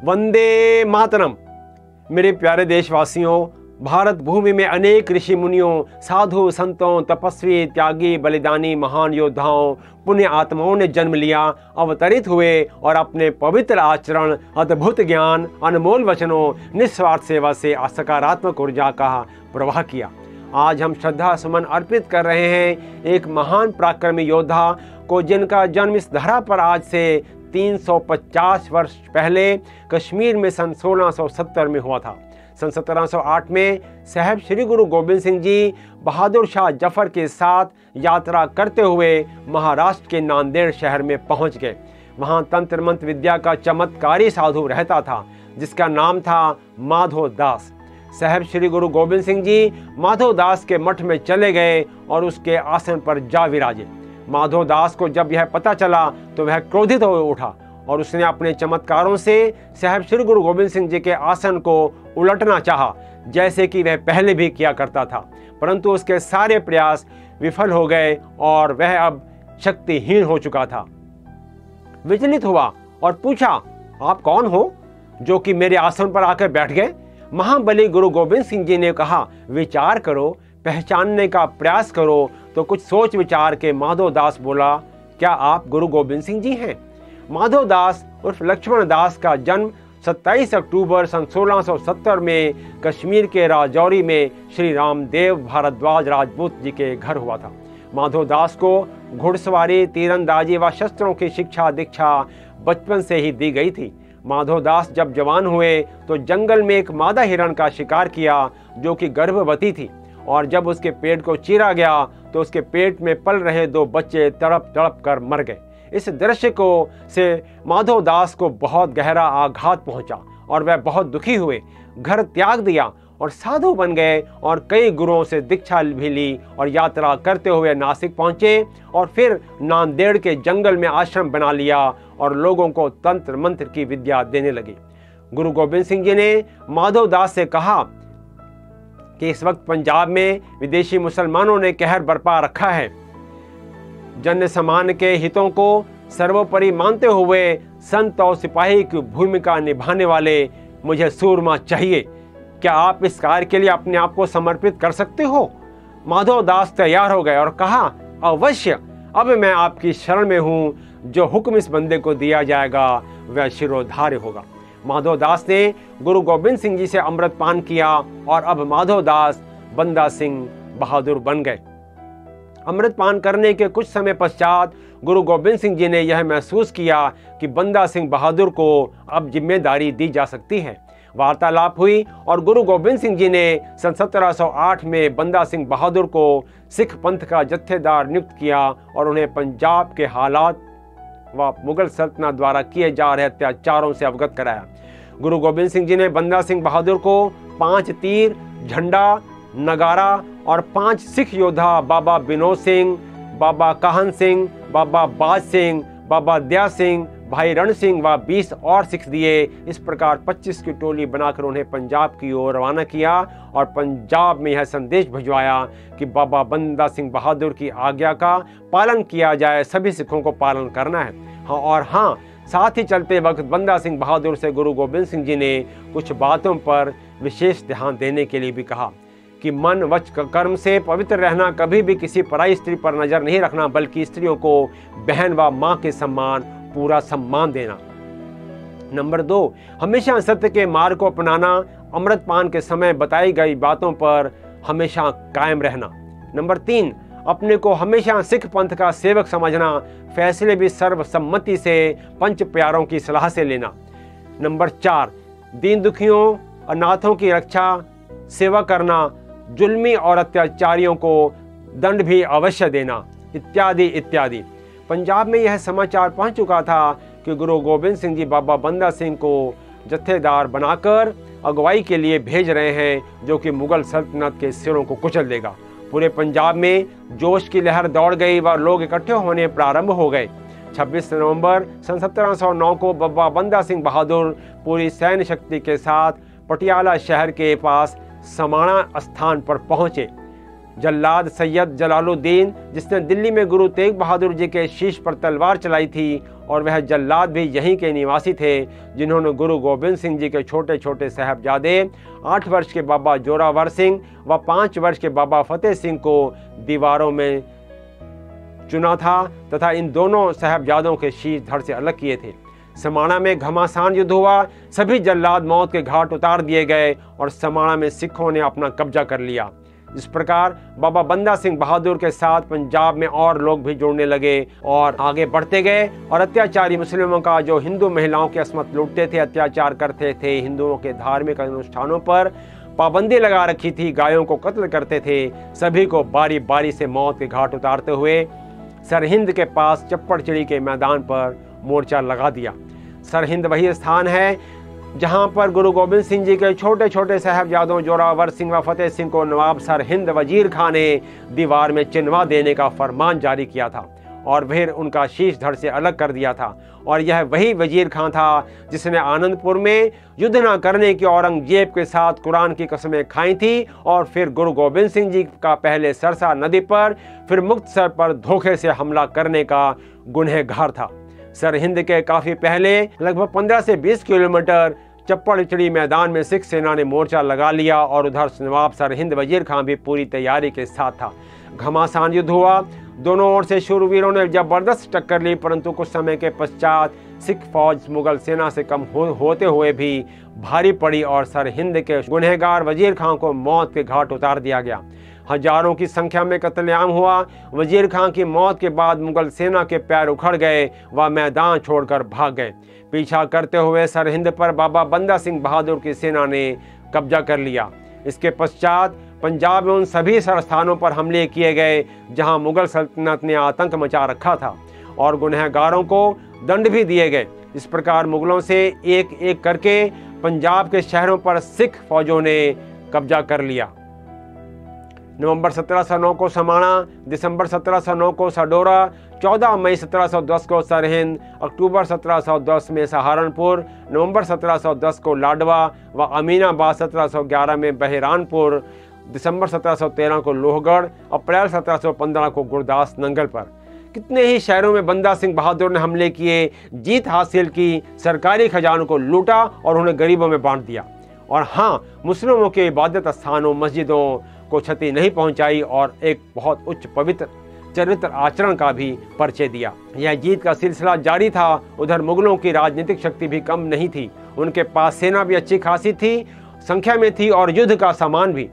वंदे मातरम। मेरे प्यारे देशवासियों, भारत भूमि में अनेक ऋषि मुनियों, साधु संतों, तपस्वी, त्यागी, बलिदानी, महान योद्धाओं, पुण्य आत्माओं ने जन्म लिया, अवतरित हुए और अपने पवित्र आचरण, अद्भुत ज्ञान, अनमोल वचनों, निस्वार्थ सेवा से सकारात्मक ऊर्जा का प्रवाह किया। आज हम श्रद्धा सुमन अर्पित कर रहे हैं एक महान पराक्रमी योद्धा को, जिनका जन्म इस धरा पर आज से 350 वर्ष पहले कश्मीर में सन 1670 में हुआ था। सन 1708 में साहब श्री गुरु गोबिंद सिंह जी बहादुर शाह जफर के साथ यात्रा करते हुए महाराष्ट्र के नांदेड़ शहर में पहुंच गए। वहां तंत्र मंत्र विद्या का चमत्कारी साधु रहता था, जिसका नाम था माधव दास। साहब श्री गुरु गोबिंद सिंह जी माधव दास के मठ में चले गए और उसके आसन पर जा विराजे। माधव दास को जब यह पता चला तो वह क्रोधित हो उठा और उसने अपने चमत्कारों से साहब श्री गुरु गोबिंद सिंह जी के आसन को उलटना चाहा, जैसे कि वह पहले भी किया करता था, परंतु उसके सारे प्रयास विफल हो गए और वह अब शक्तिहीन हो चुका था। विचलित हुआ और पूछा, आप कौन हो जो कि मेरे आसन पर आकर बैठ गए? महाबली गुरु गोबिंद सिंह जी ने कहा, विचार करो, पहचानने का प्रयास करो। तो कुछ सोच विचार के माधव दास बोला, क्या आप गुरु गोबिंद सिंह जी हैं? माधव दास उर्फ लक्ष्मण दास का जन्म 27 अक्टूबर सन 1670 में कश्मीर के राजौरी में श्री रामदेव भारद्वाज राजपूत जी के घर हुआ था। माधव दास को घुड़सवारी, तीरंदाजी व शस्त्रों की शिक्षा दीक्षा बचपन से ही दी गई थी। माधव दास जब जवान हुए तो जंगल में एक मादा हिरण का शिकार किया जो कि गर्भवती थी, और जब उसके पेट को चीरा गया तो उसके पेट में पल रहे 2 बच्चे तड़प तड़प कर मर गए। इस दृश्य को से माधव दास को बहुत गहरा आघात पहुंचा और वह बहुत दुखी हुए, घर त्याग दिया और साधु बन गए और कई गुरुओं से दीक्षा भी ली और यात्रा करते हुए नासिक पहुंचे और फिर नांदेड़ के जंगल में आश्रम बना लिया और लोगों को तंत्र मंत्र की विद्या देने लगे। गुरु गोबिंद सिंह जी ने माधव दास से कहा कि इस वक्त पंजाब में विदेशी मुसलमानों ने कहर बरपा रखा है। जन समान के हितों को सर्वोपरि मानते हुए संत और सिपाही की भूमिका निभाने वाले मुझे सूरमा चाहिए। क्या आप इस कार्य के लिए अपने आप को समर्पित कर सकते हो? माधव दास तैयार हो गए और कहा, अवश्य, अब मैं आपकी शरण में हूँ। जो हुक्म इस बंदे को दिया जाएगा वह शिरोधार्य होगा। माधव दास ने गुरु गोबिंद सिंह जी से अमृत पान किया और अब माधव दास बंदा सिंह बहादुर बन गए। अमृत पान करने के कुछ समय पश्चात गुरु गोबिंद सिंह जी ने यह महसूस किया कि बंदा सिंह बहादुर को अब जिम्मेदारी दी जा सकती है। वार्तालाप हुई और गुरु गोबिंद सिंह जी ने सन 1708 में बंदा सिंह बहादुर को सिख पंथ का जत्थेदार नियुक्त किया और उन्हें पंजाब के हालात व मुगल सल्तनत द्वारा किए जा रहे अत्याचारों से अवगत कराया। गुरु गोबिंद सिंह जी ने बंदा सिंह बहादुर को 5 तीर, झंडा, नगारा और 5 सिख योद्धा बाबा विनोद सिंह, बाबा काहन सिंह, बाबा बाज सिंह, बाबा दया सिंह, भाई रण सिंह व 20 और सिख दिए। इस प्रकार 25 की टोली बनाकर उन्हें पंजाब की ओर रवाना किया और पंजाब में यह संदेश भिजवाया कि बाबा बंदा सिंह बहादुर की आज्ञा का पालन किया जाए, सभी सिखों को पालन करना है। हाँ, साथ ही चलते वक्त बंदा सिंह बहादुर से गुरु गोबिंद सिंह जी ने कुछ बातों पर विशेष ध्यान देने के लिए भी कहा कि मन वच कर्म से पवित्र रहना, कभी भी किसी पराई स्त्री पर नजर नहीं रखना, बल्कि स्त्रियों को बहन व माँ के समान पूरा सम्मान देना। नंबर 2, हमेशा सत्य के मार्ग को अपनाना, अमृत पान के समय बताई गई बातों पर हमेशा कायम रहना। नंबर 3, अपने को हमेशा सिख पंथ का सेवक समझना, फैसले भी सर्वसम्मति से पंच प्यारों की सलाह से लेना। नंबर 4, दीन दुखियों, अनाथों की रक्षा, सेवा करना, जुल्मी और अत्याचारियों को दंड भी अवश्य देना, इत्यादि इत्यादि। पंजाब में यह समाचार पहुंच चुका था कि गुरु गोबिंद सिंह जी बाबा बंदा सिंह को जत्थेदार बनाकर अगुवाई के लिए भेज रहे हैं, जो कि मुगल सल्तनत के सिरों को कुचल देगा। पूरे पंजाब में जोश की लहर दौड़ गई व लोग इकट्ठे होने प्रारंभ हो गए। 26 नवंबर सन 1709 को बाबा बंदा सिंह बहादुर पूरी सैन्य शक्ति के साथ पटियाला शहर के पास समाणा स्थान पर पहुंचे। जल्लाद सैयद जलालुद्दीन, जिसने दिल्ली में गुरु तेग बहादुर जी के शीश पर तलवार चलाई थी, और वह जल्लाद भी यहीं के निवासी थे जिन्होंने गुरु गोबिंद सिंह जी के छोटे छोटे साहबजादे 8 वर्ष के बाबा जोरावर सिंह व 5 वर्ष के बाबा फतेह सिंह को दीवारों में चुना था तथा इन दोनों साहबजादों के शीश धड़ से अलग किए थे। समाणा में घमासान युद्ध हुआ, सभी जल्लाद मौत के घाट उतार दिए गए और समाणा में सिखों ने अपना कब्जा कर लिया। इस प्रकार बाबा बंदा सिंह बहादुर के साथ पंजाब में और लोग भी जुड़ने लगे और आगे बढ़ते गए और अत्याचारी मुस्लिमों का जो हिंदू महिलाओं की अस्मत लूटते थे, अत्याचार करते थे, हिंदुओं के धार्मिक अनुष्ठानों पर पाबंदी लगा रखी थी, गायों को कत्ल करते थे, सभी को बारी बारी से मौत के घाट उतारते हुए सरहिंद के पास चप्पड़चिड़ी के मैदान पर मोर्चा लगा दिया। सरहिंद वही स्थान है जहां पर गुरु गोबिंद सिंह जी के छोटे छोटे साहबजादों जोरावर सिंह व फतेह सिंह को नवाब सरहिंद वजीर खान ने दीवार में चिन्हवा देने का फरमान जारी किया था और फिर उनका शीश धड़ से अलग कर दिया था। और यह वही वजीर खान था जिसने आनंदपुर में युद्ध न करने की औरंगजेब के साथ कुरान की कसमें खाई थी और फिर गुरु गोबिंद सिंह जी का पहले सरसा नदी पर फिर मुक्तसर पर धोखे से हमला करने का गुनहगार था। सरहिंद के काफी पहले लगभग 15 से 20 किलोमीटर चप्पड़चिड़ी मैदान में सिख सेना ने मोर्चा लगा लिया और उधर नवाब सरहिंद वजीर खान भी पूरी तैयारी के साथ था। घमासान युद्ध हुआ, दोनों ओर से शूरवीरों ने जबरदस्त टक्कर ली, परंतु कुछ समय के पश्चात सिख फौज मुगल सेना से कम होते हुए भी भारी पड़ी और सरहिंद के गुनहगार वजीर खान को मौत के घाट उतार दिया गया। हजारों की संख्या में कत्लेआम हुआ। वजीर खान की मौत के बाद मुगल सेना के पैर उखड़ गए, वह मैदान छोड़कर भाग गए। पीछा करते हुए सरहिंद पर बाबा बंदा सिंह बहादुर की सेना ने कब्जा कर लिया। इसके पश्चात पंजाब में उन सभी स्थानों पर हमले किए गए जहां मुगल सल्तनत ने आतंक मचा रखा था और गुनहगारों को दंड भी दिए गए। इस प्रकार मुगलों से एक एक करके पंजाब के शहरों पर सिख फौजों ने कब्जा कर लिया। नवंबर 1709 को समाणा, दिसंबर 1709 को सडोरा, 14 मई 1710 को सरहिंद, अक्टूबर 1710 में सहारनपुर, नवंबर 1710 को लाडवा व अमीनाबाद 1711 में बहरानपुर, दिसंबर 1713 को लोहगढ़, अप्रैल 1715 को गुरदास नंगल पर कितने ही शहरों में बंदा सिंह बहादुर ने हमले किए, जीत हासिल की, सरकारी खजानों को लूटा और उन्हें गरीबों में बांट दिया। और हाँ, मुस्लिमों के इबादत स्थानों मस्जिदों को क्षति नहीं पहुंचाई और एक बहुत उच्च पवित्र चरित्र आचरण का भी परिचय दिया। यह जीत का सिलसिला जारी था। उधर मुगलों की राजनीतिक शक्ति भी कम नहीं थी, उनके पास सेना भी अच्छी खासी थी, संख्या में थी और युद्ध का सामान भी।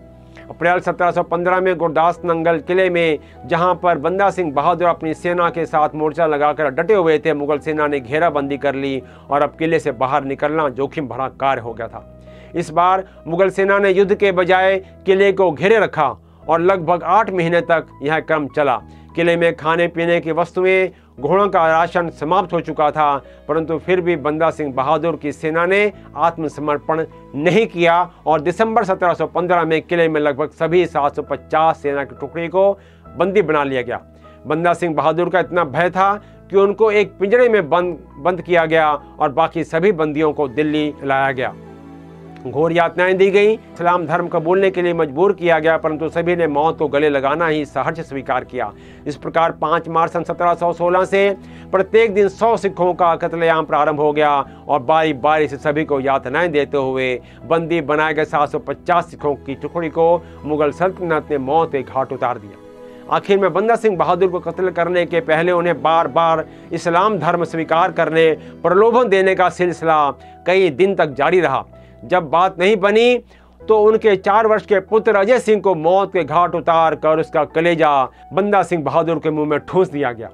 अप्रैल 1715 में गुरदास नंगल किले में जहां पर बंदा सिंह बहादुर अपनी सेना के साथ मोर्चा लगाकर डटे हुए थे, मुगल सेना ने घेराबंदी कर ली और अब किले से बाहर निकलना जोखिम भरा कार्य हो गया था। इस बार मुगल सेना ने युद्ध के बजाय किले को घेरे रखा और लगभग 8 महीने तक यह क्रम चला। किले में खाने पीने की वस्तुएं, घोड़ों का राशन समाप्त हो चुका था, परंतु फिर भी बंदा सिंह बहादुर की सेना ने आत्मसमर्पण नहीं किया और दिसंबर 1715 में किले में लगभग सभी 750 सेना की टुकड़ी को बंदी बना लिया गया। बंदा सिंह बहादुर का इतना भय था कि उनको एक पिंजरे में बंद किया गया और बाकी सभी बंदियों को दिल्ली लाया गया। घोर यातनाएं दी गई, इस्लाम धर्म कबूलने के लिए मजबूर किया गया, परंतु सभी ने मौत को गले लगाना ही सहर्ष स्वीकार किया। इस प्रकार 5 मार्च सन 1716 से प्रत्येक दिन 100 सिखों का कत्लेआम प्रारंभ हो गया और बारी बारी से सभी को यातनाएं देते हुए बंदी बनाए गए 750 सिखों की टुकड़ी को मुगल सल्तनत ने मौत के घाट उतार दिया। आखिर में बंदा सिंह बहादुर को कत्ल करने के पहले उन्हें बार बार इस्लाम धर्म स्वीकार करने, प्रलोभन देने का सिलसिला कई दिन तक जारी रहा। जब बात नहीं बनी तो उनके 4 वर्ष के पुत्र अजय सिंह को मौत के घाट उतार कर उसका कलेजा बंदा सिंह बहादुर के मुंह में ठूंस दिया गया।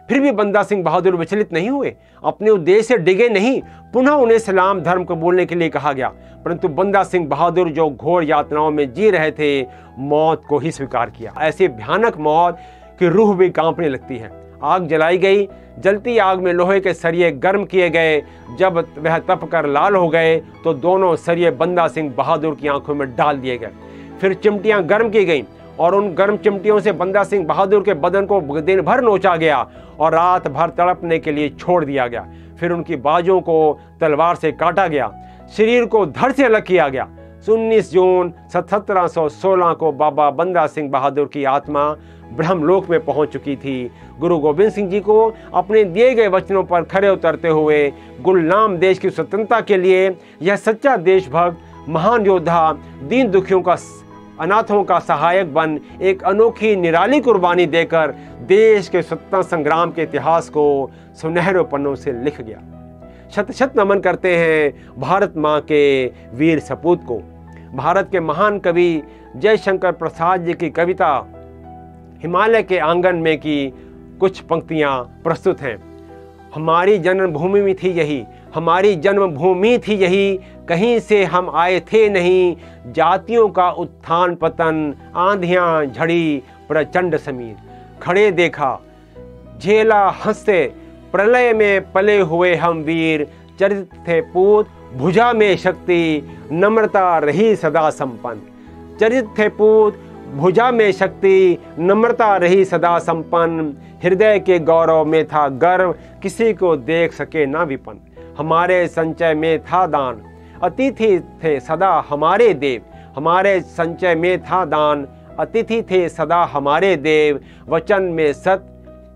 फिर भी बंदा सिंह बहादुर विचलित नहीं हुए, अपने उद्देश्य से डिगे नहीं। पुनः उन्हें इस्लाम धर्म को बोलने के लिए कहा गया, परंतु बंदा सिंह बहादुर जो घोर यातनाओं में जी रहे थे, मौत को ही स्वीकार किया। ऐसी भयानक मौत कि रूह भी कांपने लगती है। आग जलाई गई, जलती आग में लोहे के सरिये गर्म किए गए। जब वह तप कर लाल हो गए तो दोनों सरिये बंदा सिंह बहादुर की आंखों में डाल दिए गए। फिर चिमटियां गर्म की गईं और उन गर्म चिमटियों से बंदा सिंह बहादुर के बदन को दिन भर नोचा गया और रात भर तड़पने के लिए छोड़ दिया गया। फिर उनकी बाजुओं को तलवार से काटा गया, शरीर को धड़ से अलग किया गया। 19 जून 1716 को बाबा बंदा सिंह बहादुर की आत्मा ब्रह्मलोक में पहुंच चुकी थी। गुरु गोविंद सिंह जी को अपने दिए गए वचनों पर खरे उतरते हुए गुलाम देश की स्वतंत्रता के लिए यह सच्चा देशभक्त महान योद्धा दीन दुखियों का अनाथों का सहायक बन एक अनोखी निराली कुर्बानी देकर देश के स्वतंत्रता संग्राम के इतिहास को सुनहरे पन्नों से लिख गया। शत शत नमन करते हैं भारत माँ के वीर सपूत को। भारत के महान कवि जयशंकर प्रसाद जी की कविता हिमालय के आंगन में की कुछ पंक्तियाँ प्रस्तुत हैं। हमारी जन्मभूमि में थी यही, हमारी जन्मभूमि थी यही, कहीं से हम आए थे नहीं। जातियों का उत्थान पतन, आंधियाँ झड़ी प्रचंड समीर। खड़े देखा झेला हंसते, प्रलय में पले हुए हम वीर। चरित थे पूत, भुजा में शक्ति, नम्रता रही सदा संपन्न। चरित थे पूत, भुजा में शक्ति, नम्रता रही सदा संपन्न। हृदय के गौरव में था गर्व, किसी को देख सके ना विपन्न। हमारे संचय में था दान, अतिथि थे सदा हमारे देव। हमारे संचय में था दान, अतिथि थे सदा हमारे देव। वचन में सत,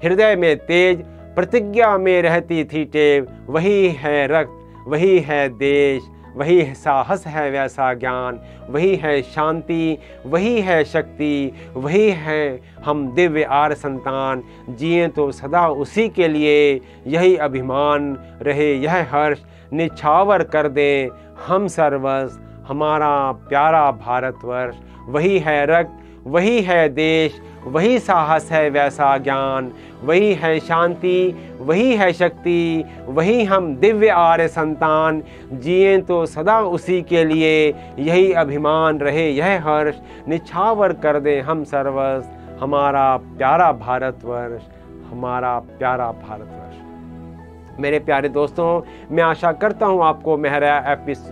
हृदय में तेज, प्रतिज्ञा में रहती थी टेव। वही है रक्त, वही है देश, वही साहस है वैसा ज्ञान। वही है शांति, वही है शक्ति, वही है हम दिव्य आर्य संतान। जिए तो सदा उसी के लिए, यही अभिमान रहे यह हर्ष। निछावर कर दें हम सर्वस्व, हमारा प्यारा भारतवर्ष। वही है रक्त, वही है देश, वही साहस है वैसा ज्ञान। वही है शांति, वही है शक्ति, वही हम दिव्य आर्य संतान। जिए तो सदा उसी के लिए, यही अभिमान रहे यह हर्ष। निछावर कर दें हम सर्वस्व, हमारा प्यारा भारतवर्ष, हमारा प्यारा भारतवर्ष। मेरे प्यारे दोस्तों, मैं आशा करता हूँ आपको मेरा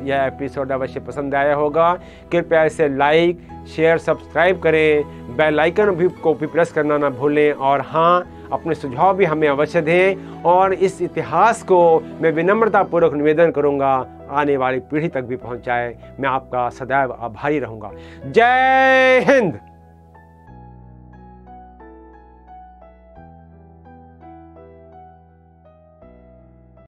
यह एपिसोड अवश्य पसंद आया होगा। कृपया इसे लाइक, शेयर, सब्सक्राइब करें। बेल आइकन को भी प्रेस करना ना भूलें। और हाँ, अपने सुझाव भी हमें अवश्य दें। और इस इतिहास को मैं विनम्रतापूर्वक निवेदन करूँगा आने वाली पीढ़ी तक भी पहुँचाए। मैं आपका सदैव आभारी रहूँगा। जय हिंद।